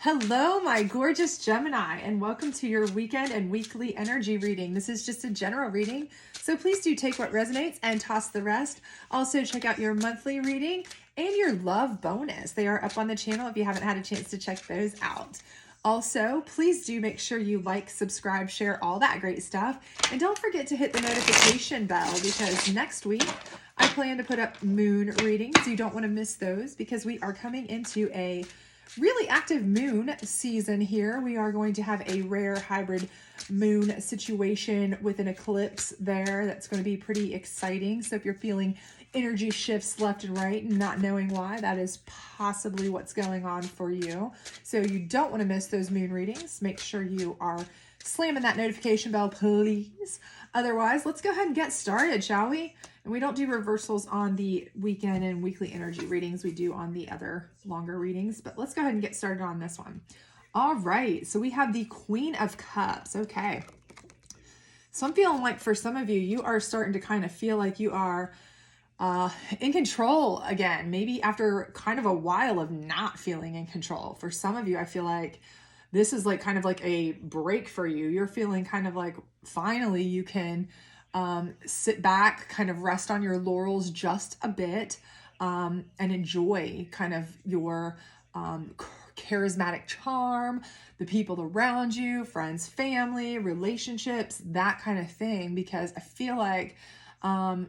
Hello, my gorgeous Gemini, and welcome to your weekend and weekly energy reading. This is just a general reading, so please do take what resonates and toss the rest. Also, check out your monthly reading and your love bonus. They are up on the channel if you haven't had a chance to check those out. Also, please do make sure you like, subscribe, share, all that great stuff. And don't forget to hit the notification bell because next week I plan to put up moon readings. You don't want to miss those because we are coming into a really active moon season here. We are going to have a rare hybrid moon situation with an eclipse there. That's going to be pretty exciting. So if you're feeling energy shifts left and right and not knowing why, that is possibly what's going on for you. So you don't want to miss those moon readings. Make sure you are slamming that notification bell, please. Otherwise, let's go ahead and get started, shall we? And we don't do reversals on the weekend and weekly energy readings. We do on the other longer readings, but let's go ahead and get started on this one. All right, so we have the Queen of Cups. Okay. So I'm feeling like for some of you, you are starting to kind of feel like you are in control again, maybe after kind of a while of not feeling in control. For some of you, I feel like this is like kind of like a break for you. You're feeling kind of like finally you can sit back, kind of rest on your laurels just a bit, and enjoy kind of your charismatic charm, the people around you, friends, family, relationships, that kind of thing. Because I feel like I'm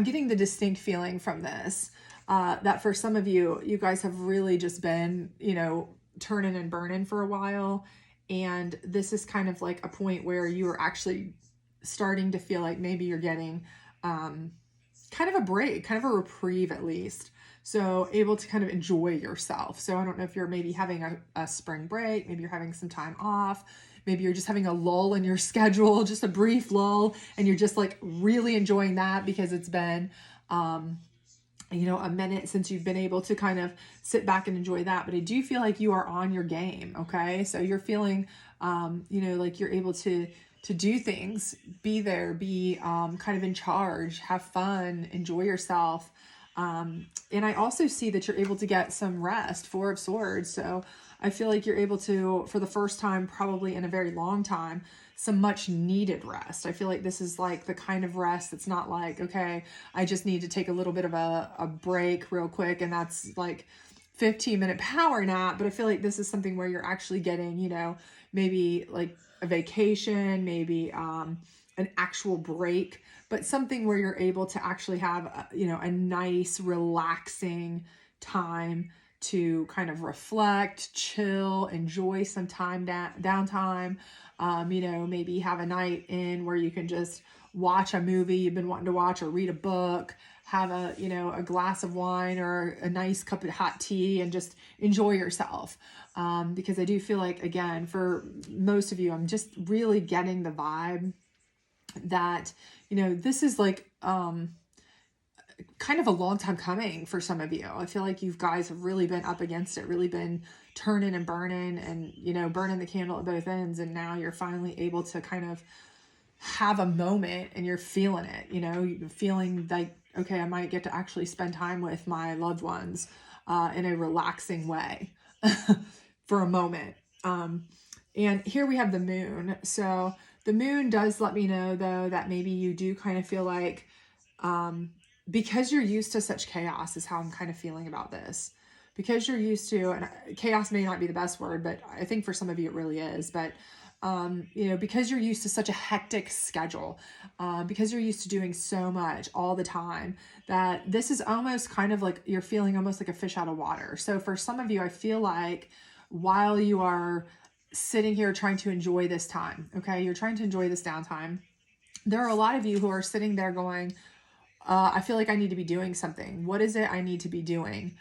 getting the distinct feeling from this that for some of you, you guys have really just been, turning and burning for a while. And this is kind of like a point where you are actually starting to feel like maybe you're getting kind of a break, kind of a reprieve at least. So able to kind of enjoy yourself. So I don't know if you're maybe having a spring break, maybe you're having some time off, maybe you're just having a lull in your schedule, just a brief lull, and you're just like really enjoying that because it's been a minute since you've been able to kind of sit back and enjoy that. But I do feel like you are on your game. Okay. So you're feeling, like you're able to do things, be there, be kind of in charge, have fun, enjoy yourself. And I also see that you're able to get some rest, Four of Swords. So I feel like you're able to, for the first time, probably in a very long time, some much needed rest. I feel like this is like the kind of rest that's not like, okay, I just need to take a little bit of a break real quick. And that's like 15-minute power nap. But I feel like this is something where you're actually getting, maybe like a vacation, maybe an actual break, but something where you're able to actually have, a nice, relaxing time to kind of reflect, chill, enjoy some time downtime. Maybe have a night in where you can just watch a movie you've been wanting to watch or read a book, have a glass of wine or a nice cup of hot tea and just enjoy yourself. Because I do feel like, again, for most of you, I'm just really getting the vibe that, this is like, kind of a long time coming for some of you. I feel like you guys have really been up against it, really been turning and burning and, burning the candle at both ends. And now you're finally able to kind of have a moment and you're feeling it, you're feeling like, okay, I might get to actually spend time with my loved ones in a relaxing way for a moment. And here we have the moon. So the moon does let me know, though, that maybe you do kind of feel like, because you're used to such chaos is how I'm kind of feeling about this. Because you're used to, and chaos may not be the best word, but I think for some of you it really is. But, because you're used to such a hectic schedule, because you're used to doing so much all the time, that this is almost kind of like you're feeling almost like a fish out of water. So for some of you, I feel like while you are sitting here trying to enjoy this time, okay, you're trying to enjoy this downtime, there are a lot of you who are sitting there going, I feel like I need to be doing something. What is it I need to be doing?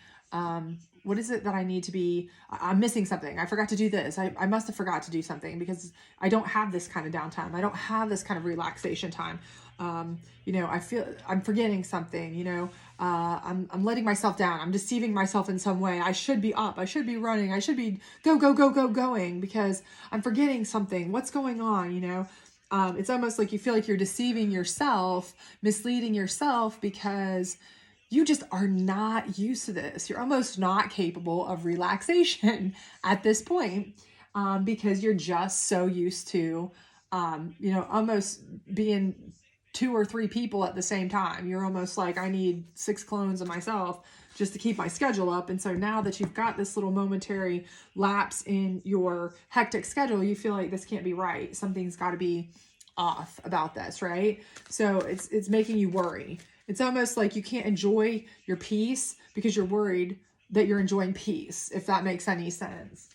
What is it that I need to be, I'm missing something. I forgot to do this. I must have forgot to do something because I don't have this kind of downtime. I don't have this kind of relaxation time. I feel I'm forgetting something, I'm letting myself down. I'm deceiving myself in some way. I should be up. I should be running. I should be going because I'm forgetting something. What's going on? It's almost like you feel like you're deceiving yourself, misleading yourself because you just are not used to this. You're almost not capable of relaxation at this point, because you're just so used to, almost being 2 or 3 people at the same time. You're almost like, I need 6 clones of myself just to keep my schedule up. And so now that you've got this little momentary lapse in your hectic schedule, you feel like this can't be right. Something's got to be off about this, right? So it's making you worry. It's almost like you can't enjoy your peace because you're worried that you're enjoying peace, if that makes any sense.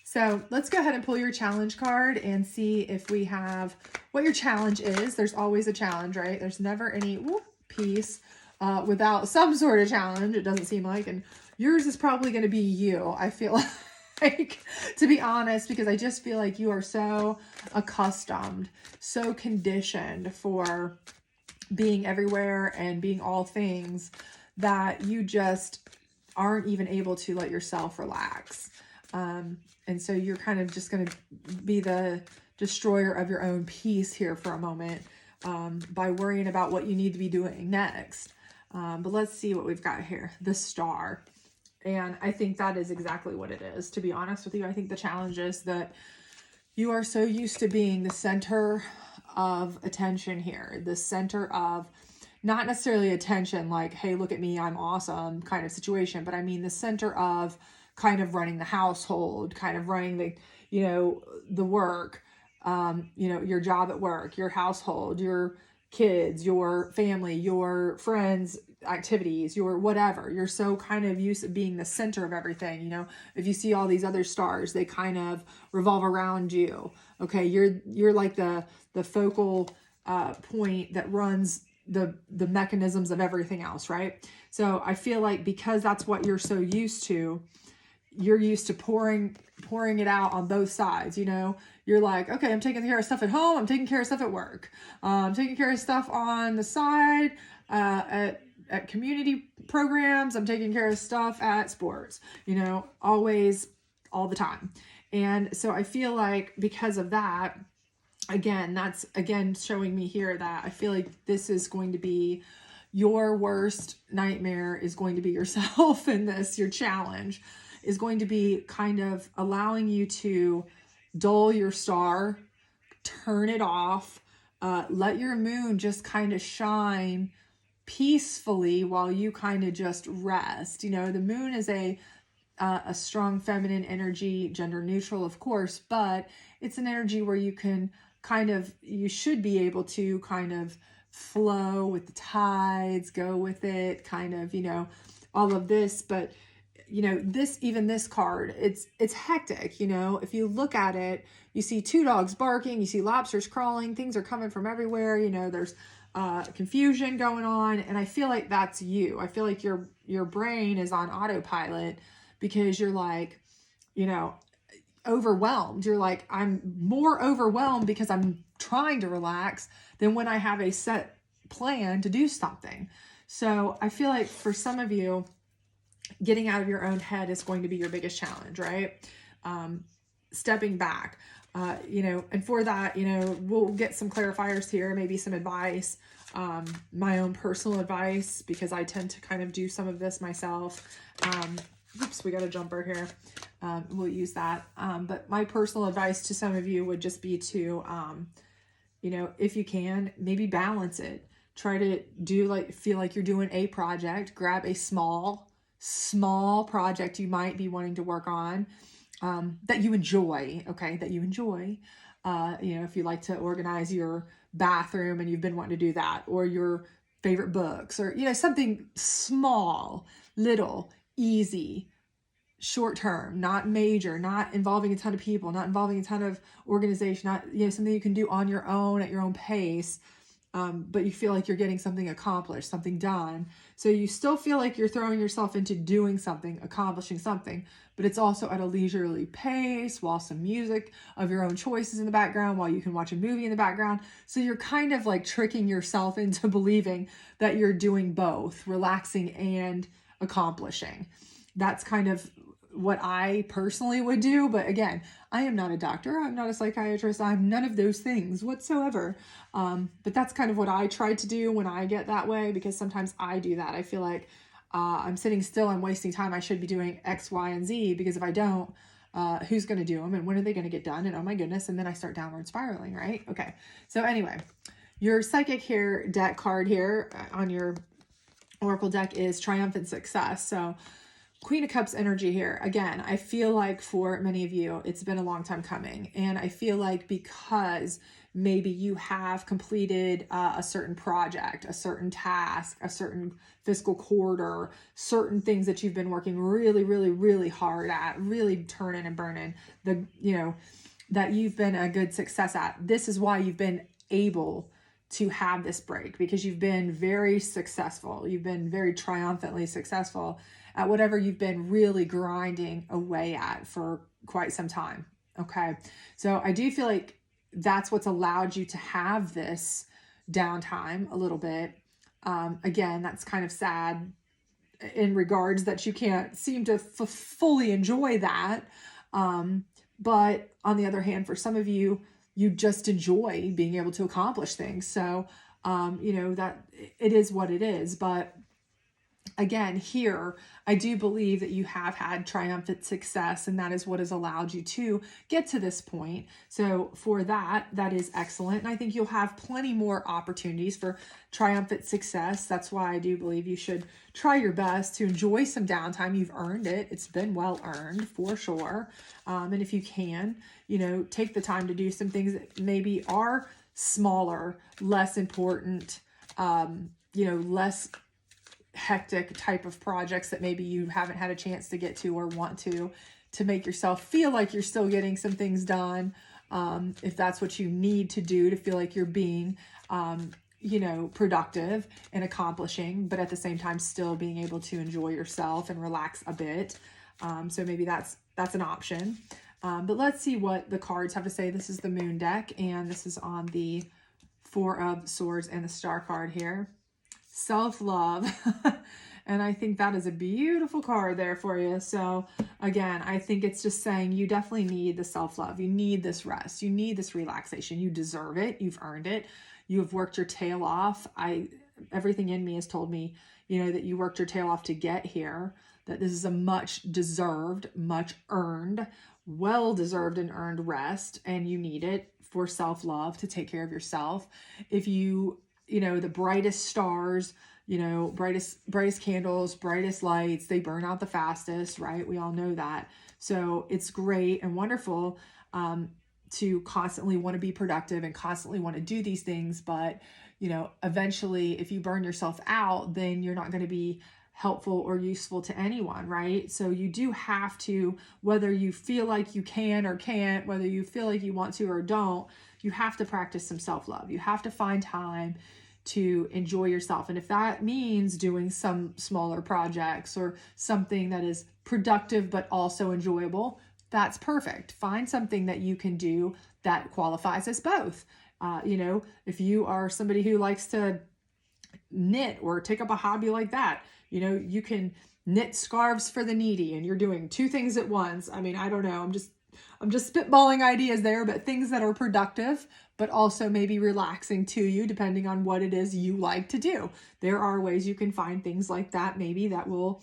So let's go ahead and pull your challenge card and see if we have what your challenge is. There's always a challenge, right? There's never any peace without some sort of challenge, it doesn't seem like. And yours is probably going to be you, I feel like, to be honest, because I just feel like you are so accustomed, so conditioned for being everywhere and being all things that you just aren't even able to let yourself relax. And so you're kind of just going to be the destroyer of your own peace here for a moment, by worrying about what you need to be doing next. But let's see what we've got here. The Star. And I think that is exactly what it is, to be honest with you. I think the challenge is that you are so used to being the center of attention here, the center of, not necessarily attention like, hey, look at me, I'm awesome kind of situation, but I mean the center of kind of running the household, kind of running the, the work, your job at work, your household, your kids, your family, your friends, activities, your whatever. You're so kind of used to being the center of everything. If you see all these other stars, they kind of revolve around you. Okay, you're like the focal point that runs the mechanisms of everything else, right? So I feel like because that's what you're so used to, you're used to pouring it out on both sides. You're like, okay, I'm taking care of stuff at home, I'm taking care of stuff at work, I'm taking care of stuff on the side at community programs, I'm taking care of stuff at sports, always, all the time. And so I feel like because of that, that's showing me here that I feel like this is going to be your worst nightmare, is going to be yourself in this. Your challenge is going to be kind of allowing you to dull your star, turn it off, let your moon just kind of shine peacefully while you kind of just rest. The moon is a strong feminine energy, gender neutral, of course, but it's an energy where you can you should be able to kind of flow with the tides, go with it, kind of, all of this. But this card, it's hectic. If you look at it, you see 2 dogs barking, you see lobsters crawling, things are coming from everywhere. There's confusion going on. And I feel like that's you. I feel like your brain is on autopilot because you're like, overwhelmed. You're like, I'm more overwhelmed because I'm trying to relax than when I have a set plan to do something. So I feel like for some of you, getting out of your own head is going to be your biggest challenge, right? Stepping back, and for that, we'll get some clarifiers here, maybe some advice, my own personal advice, because I tend to kind of do some of this myself. Oops, we got a jumper here. We'll use that. But my personal advice to some of you would just be to, if you can, maybe balance it. Try to feel like you're doing a project. Grab a small project you might be wanting to work on, that you enjoy, okay, that you enjoy. If you like to organize your bathroom and you've been wanting to do that, or your favorite books, or, something small, little, easy, short term, not major, not involving a ton of people, not involving a ton of organization, not, something you can do on your own at your own pace. But you feel like you're getting something accomplished, something done. So you still feel like you're throwing yourself into doing something, accomplishing something, but it's also at a leisurely pace, while some music of your own choices in the background, while you can watch a movie in the background. So you're kind of like tricking yourself into believing that you're doing both, relaxing and accomplishing. That's kind of what I personally would do. But again, I am not a doctor. I'm not a psychiatrist. I'm none of those things whatsoever. But that's kind of what I try to do when I get that way, because sometimes I do that. I feel like I'm sitting still, I'm wasting time. I should be doing X, Y, and Z, because if I don't, who's going to do them and when are they going to get done? And oh my goodness. And then I start downward spiraling, right? Okay. So anyway, your psychic here deck card here on your Oracle deck is Triumphant Success. So Queen of Cups energy here. Again, I feel like for many of you, it's been a long time coming. And I feel like because maybe you have completed a certain project, a certain task, a certain fiscal quarter, certain things that you've been working really, really, really hard at, really turning and burning, that you've been a good success at. This is why you've been able to have this break, because you've been very successful. You've been very triumphantly successful at whatever you've been really grinding away at for quite some time. Okay. So I do feel like that's what's allowed you to have this downtime a little bit. Again, that's kind of sad in regards that you can't seem to fully enjoy that. But on the other hand, for some of you, you just enjoy being able to accomplish things. So, that it is what it is. But again, here, I do believe that you have had triumphant success, and that is what has allowed you to get to this point. So for that is excellent. And I think you'll have plenty more opportunities for triumphant success. That's why I do believe you should try your best to enjoy some downtime. You've earned it. It's been well earned for sure. And if you can, take the time to do some things that maybe are smaller, less important, less hectic type of projects that maybe you haven't had a chance to get to or want to make yourself feel like you're still getting some things done. If that's what you need to do to feel like you're being, productive and accomplishing, but at the same time, still being able to enjoy yourself and relax a bit. So maybe that's an option. But let's see what the cards have to say. This is the Moon deck, and this is on the Four of Swords and the Star card here. Self-love. And I think that is a beautiful card there for you. So again, I think it's just saying you definitely need the self-love. You need this rest. You need this relaxation. You deserve it. You've earned it. You have worked your tail off. Everything in me has told me, that you worked your tail off to get here, that this is a much deserved, much earned, well-deserved and earned rest. And you need it for self-love, to take care of yourself. If you the brightest stars, brightest candles, brightest lights, they burn out the fastest, right? We all know that. So it's great and wonderful to constantly want to be productive and constantly want to do these things. But, eventually if you burn yourself out, then you're not going to be helpful or useful to anyone, right? So you do have to, whether you feel like you can or can't, whether you feel like you want to or don't, you have to practice some self-love. You have to find time to enjoy yourself. And if that means doing some smaller projects or something that is productive but also enjoyable, that's perfect. Find something that you can do that qualifies as both. If you are somebody who likes to knit or take up a hobby like that, you can knit scarves for the needy, and you're doing two things at once. I mean, I don't know. I'm just spitballing ideas there, but things that are productive, but also maybe relaxing to you, depending on what it is you like to do. There are ways you can find things like that, maybe that will,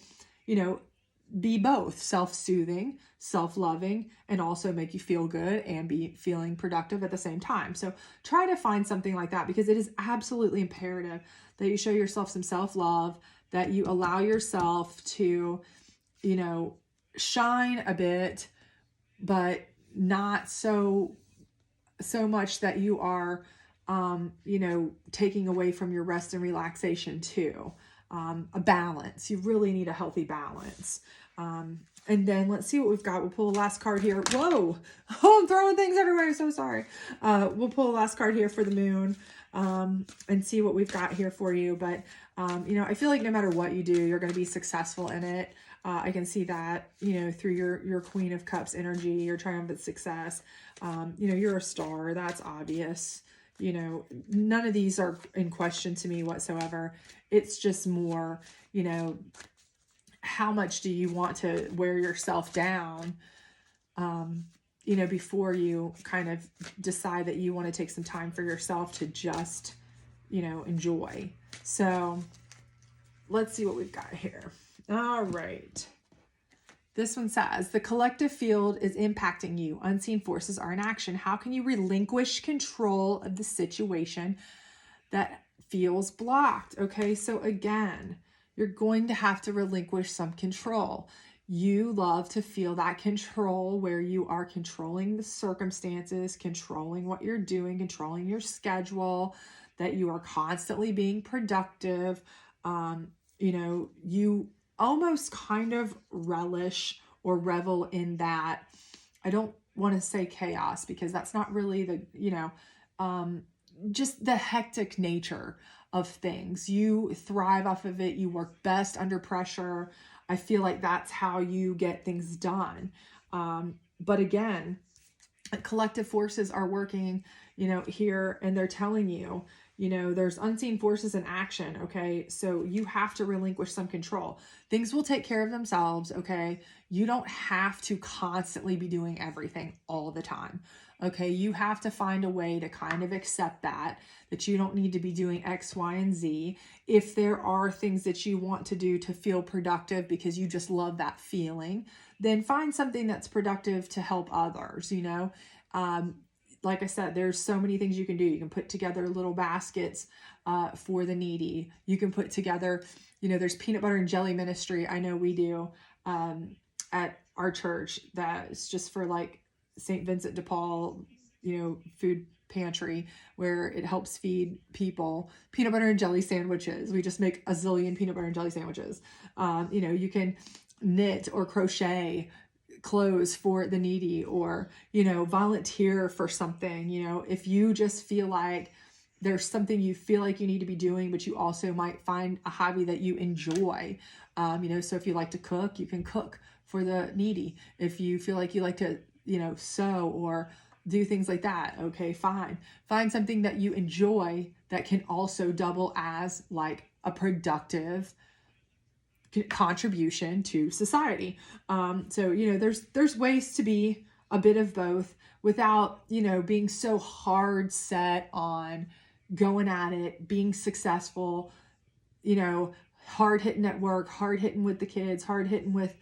be both self-soothing, self-loving, and also make you feel good and be feeling productive at the same time. So try to find something like that, because it is absolutely imperative that you show yourself some self-love, that you allow yourself to, shine a bit, but not so much that you are, taking away from your rest and relaxation too. A balance. You really need a healthy balance. And then let's see what we've got. We'll pull the last card here. Whoa! Oh, I'm throwing things everywhere. I'm so sorry. We'll pull the last card here for the Moon, and see what we've got here for you. But, I feel like no matter what you do, you're going to be successful in it. I can see that, through your Queen of Cups energy, your triumphant success. You're a star. That's obvious. None of these are in question to me whatsoever. It's just more, how much do you want to wear yourself down, you know, before you kind of decide that you want to take some time for yourself to just, you know, enjoy. So let's see what we've got here. All right. This one says, the collective field is impacting you. Unseen forces are in action. How can you relinquish control of the situation that feels blocked? Okay, so again, you're going to have to relinquish some control. You love to feel that control where you are controlling the circumstances, controlling what you're doing, controlling your schedule, that you are constantly being productive. You know, you almost kind of relish or revel in that. I don't want to say chaos because that's not really the, you know, just the hectic nature of things. You thrive off of it. You work best under pressure. I feel like that's how you get things done. But again, collective forces are working, you know, here, and they're telling you, you know, there's unseen forces in action. Okay. So you have to relinquish some control. Things will take care of themselves. Okay. You don't have to constantly be doing everything all the time. Okay. You have to find a way to kind of accept that you don't need to be doing X, Y, and Z. If there are things that you want to do to feel productive because you just love that feeling, then find something that's productive to help others, you know. Like I said, there's so many things you can do. You can put together little baskets for the needy. You can put together, you know, there's peanut butter and jelly ministry. I know we do at our church. That's just for like St. Vincent de Paul, you know, food pantry, where it helps feed people peanut butter and jelly sandwiches. We just make a zillion peanut butter and jelly sandwiches. You know, you can knit or crochet clothes for the needy, or, you know, volunteer for something. You know, if you just feel like there's something you feel like you need to be doing, but you also might find a hobby that you enjoy. You know, so if you like to cook, you can cook for the needy. If you feel like you like to, you know, sew or do things like that, okay, fine. Find something that you enjoy that can also double as like a productive contribution to society. So, you know, there's ways to be a bit of both without, you know, being so hard set on going at it, being successful, you know, hard hitting at work, hard hitting with the kids, hard hitting with,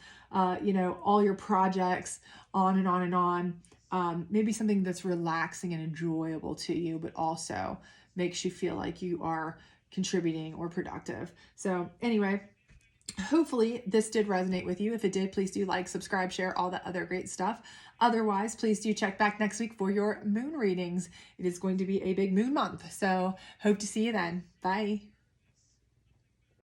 you know, all your projects, on and on and on. Maybe something that's relaxing and enjoyable to you, but also makes you feel like you are contributing or productive. So anyway, hopefully this did resonate with you. If it did, please do like, subscribe, share, all that other great stuff. Otherwise, please do check back next week for your moon readings. It is going to be a big moon month. So hope to see you then. Bye.